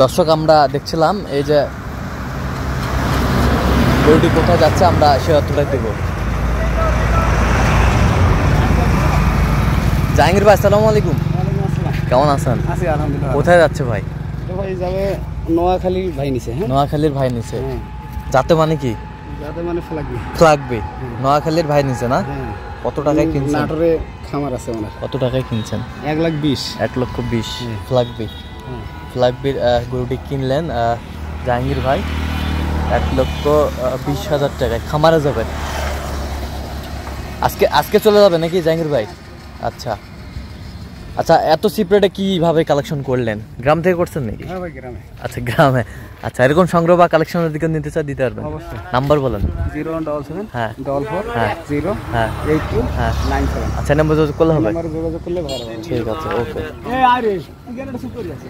দর্শক আমরা দেখছিলাম এই যে গরুটি কোথায় যাচ্ছে আমরা সে অর্থটাই দেব। জাহাঙ্গীর ভাই আসসালামু আলাইকুম। কেমন আছেন? আছি আলহামদুলিল্লাহ। কোথায় যাচ্ছে ভাই? ভাই যাবে নোয়াখালীর ভাই নিছে। হ্যাঁ, নোয়াখালীর ভাই নিছে। যাতে মানে কি? যাতে মানে ফ্লাগবি। ফ্লাগবি নোয়াখালীর ভাই নিছে না? হ্যাঁ। কত টাকায় কিনছেন? নাটোরে খামার আছে ওনার। কত টাকায় কিনছেন? 1,20,000। 1,20,000 ফ্লাগবি। ফ্লাগবির গরুটি কিনলেন জাহাঙ্গীর ভাই 1,20,000 টাকায়। খামারে যাবে আজকে চলে যাবে নাকি জাহাঙ্গীর ভাই? আচ্ছা আচ্ছা, এত চিপ রেটে কিভাবে কালেকশন করলেন? গ্রাম থেকে করছেন নাকি? হ্যাঁ ভাই, গ্রামে। আচ্ছা গ্রামে। আচ্ছা, এরকম সংগ্রহ বা কালেকশনের দিকে নিতে চাই, দিতে পারবেন? অবশ্যই। নাম্বার বলেন। 0177 হ্যাঁ 44 হ্যাঁ 0 হ্যাঁ 82 হ্যাঁ 97। আচ্ছা, নাম্বার যোগাযোগ করলে হবে? নাম্বারে যোগাযোগ করলে ভালো হবে। ঠিক আছে, ওকে। আরে তুই কেন এটা সুপ করি আছে?